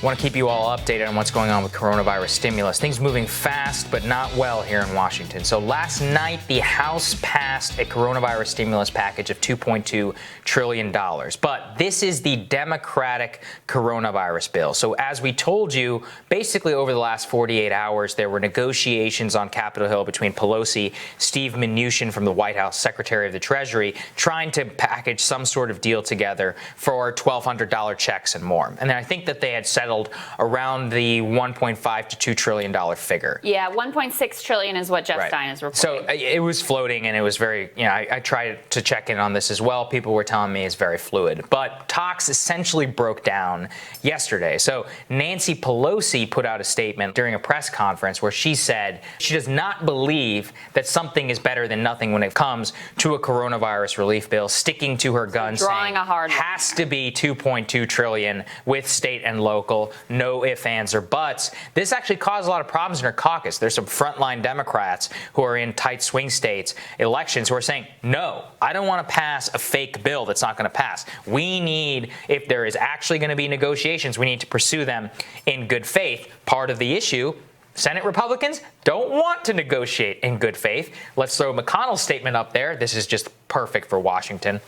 Want to keep you all updated on what's going on with coronavirus stimulus. Things moving fast, but not well here in Washington. So last night, the House passed a coronavirus stimulus package of $2.2 trillion. But this is the Democratic coronavirus bill. So as we told you, basically over the last 48 hours, there were negotiations on Capitol Hill between Pelosi, Steve Mnuchin from the White House, Secretary of the Treasury, trying to package some sort of deal together for $1,200 checks and more. And I think that they had settled around the $1.5 to $2 trillion figure. Yeah, $1.6 trillion is what Jeff Stein is reporting. So it was floating, and it was very, I tried to check in on this as well. People were telling me it's very fluid. But talks essentially broke down yesterday. So Nancy Pelosi put out a statement during a press conference where she said she does not believe that something is better than nothing when it comes to a coronavirus relief bill, sticking to her guns, drawing saying a hard line. Has to be $2.2 trillion with state and local. No ifs, ands, or buts. This actually caused a lot of problems in her caucus. There's some frontline Democrats who are in tight swing states elections who are saying, no, I don't want to pass a fake bill that's not going to pass. We need, if there is actually going to be negotiations, we need to pursue them in good faith. Part of the issue, Senate Republicans don't want to negotiate in good faith. Let's throw McConnell's statement up there. This is just perfect for Washington.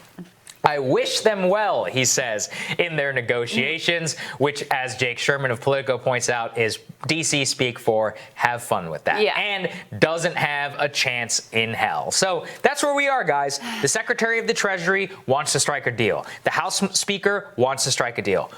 I wish them well, he says, in their negotiations, which, as Jake Sherman of Politico points out, is D.C. speak for have fun with that. Yeah. And doesn't have a chance in hell. So that's where we are, guys. The Secretary of the Treasury wants to strike a deal. The House Speaker wants to strike a deal.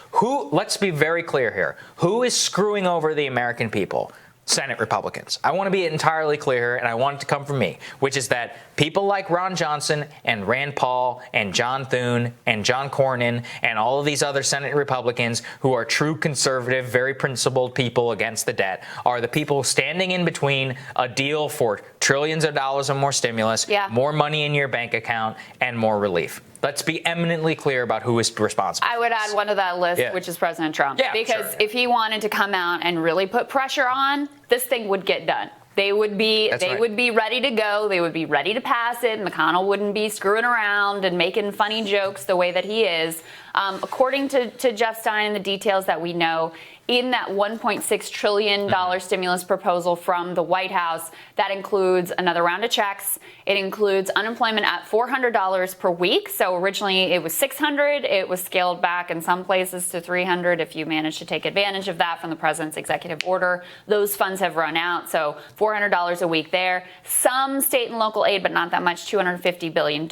Let's be very clear here. Who is screwing over the American people? Senate Republicans. I want to be entirely clear, and I want it to come from me, which is that people like Ron Johnson and Rand Paul and John Thune and John Cornyn and all of these other Senate Republicans who are true conservative, very principled people against the debt are the people standing in between a deal for trillions of dollars of more stimulus, more money in your bank account, and more relief. Let's be eminently clear about who is responsible. I would add one to that list, which is President Trump. Yeah, because if he wanted to come out and really put pressure on, this thing would get done. They would be would be ready to go. They would be ready to pass it. McConnell wouldn't be screwing around and making funny jokes the way that he is. According to Jeff Stein and the details that we know, in that $1.6 trillion stimulus proposal from the White House, that includes another round of checks. It includes unemployment at $400 per week. So originally it was $600. It was scaled back in some places to $300 if you manage to take advantage of that from the president's executive order. Those funds have run out. So $400 a week there. Some state and local aid, but not that much, $250 billion.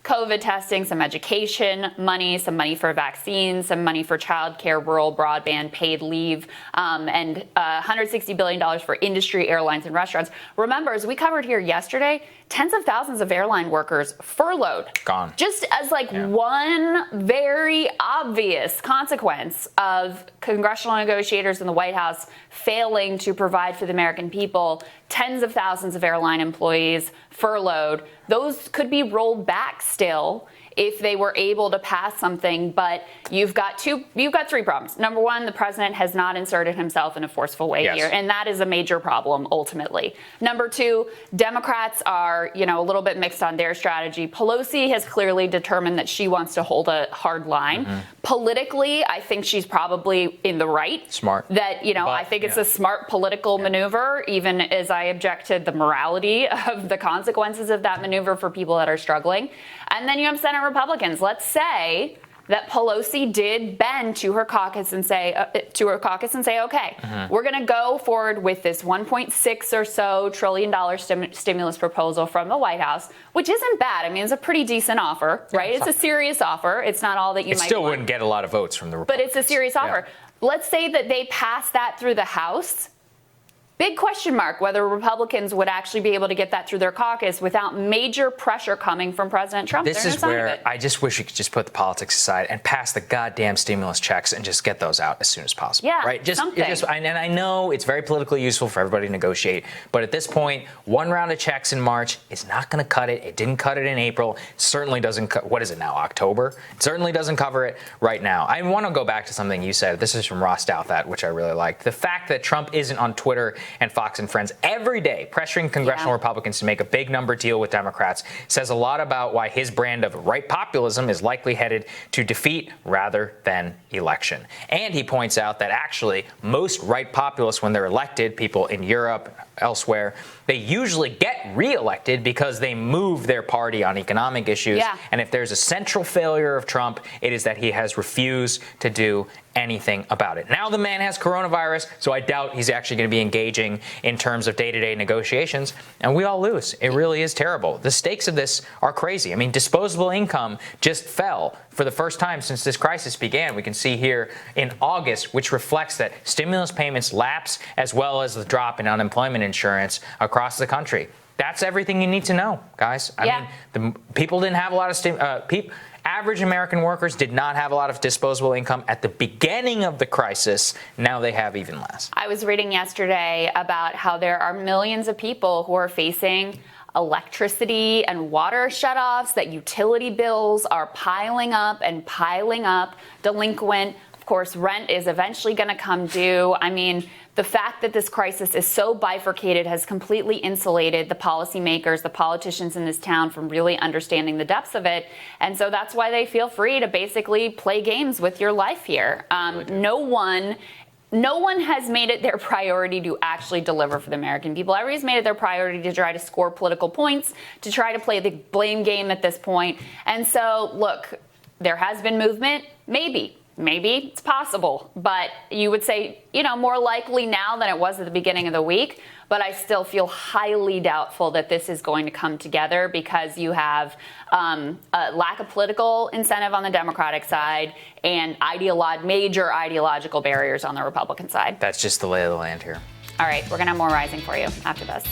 COVID testing, some education money, some money for vaccines, some money for childcare, rural broadband, paid leave, and $160 billion for industry, airlines, and restaurants. Remember, as we covered here yesterday, tens of thousands of airline workers furloughed. Gone. Just as one very obvious consequence of congressional negotiators in the White House failing to provide for the American people, tens of thousands of airline employees furloughed. Those could be rolled back still if they were able to pass something, but you've got three problems. Number one, the president has not inserted himself in a forceful way here, and that is a major problem ultimately. Number two, Democrats are, a little bit mixed on their strategy. Pelosi has clearly determined that she wants to hold a hard line. Politically, I think she's probably in the right. Smart. That, I think it's a smart political maneuver, even as I object to the morality of the consequences of that maneuver for people that are struggling. And then you have Senate Republicans. Let's say that Pelosi did bend to her caucus and say, okay, we're going to go forward with this $1.6 or so trillion stimulus proposal from the White House, which isn't bad. I mean, it's a pretty decent offer, right? It's a serious offer. It's not all that you might want. It still wouldn't get a lot of votes from the Republicans. But it's a serious offer. Let's say that they pass that through the House. Big question mark whether Republicans would actually be able to get that through their caucus without major pressure coming from President Trump. This is where I just wish we could just put the politics aside and pass the goddamn stimulus checks and just get those out as soon as possible. Yeah, right? something. And I know it's very politically useful for everybody to negotiate, but at this point, one round of checks in March is not going to cut it. It didn't cut it in April. It certainly doesn't cut. What is it now? October? It certainly doesn't cover it right now. I want to go back to something you said. This is from Ross Douthat, which I really liked. The fact that Trump isn't on Twitter and Fox and Friends every day, pressuring congressional Republicans to make a big number deal with Democrats, says a lot about why his brand of right populism is likely headed to defeat rather than election. And he points out that actually most right populists, when they're elected, people in Europe, elsewhere, they usually get reelected because they move their party on economic issues. Yeah. And if there's a central failure of Trump, it is that he has refused to do anything about it. Now the man has coronavirus, so I doubt he's actually going to be engaging in terms of day-to-day negotiations, and we all lose. It really is terrible. The stakes of this are crazy. I mean, disposable income just fell for the first time since this crisis began. We can see here in August, which reflects that stimulus payments lapse as well as the drop in unemployment insurance across the country. That's everything you need to know, guys. I mean, the people didn't have a lot of average American workers did not have a lot of disposable income at the beginning of the crisis. Now they have even less. I was reading yesterday about how there are millions of people who are facing electricity and water shutoffs, that utility bills are piling up and piling up, delinquent. Of course, rent is eventually going to come due. I mean, the fact that this crisis is so bifurcated has completely insulated the policymakers, the politicians in this town from really understanding the depths of it. And so that's why they feel free to basically play games with your life here. No one has made it their priority to actually deliver for the American people. Everybody's made it their priority to try to score political points, to try to play the blame game at this point. And so, look, there has been movement, maybe it's possible, but you would say, more likely now than it was at the beginning of the week. But I still feel highly doubtful that this is going to come together because you have a lack of political incentive on the Democratic side and major ideological barriers on the Republican side. That's just the lay of the land here. All right, we're going to have more Rising for you after this.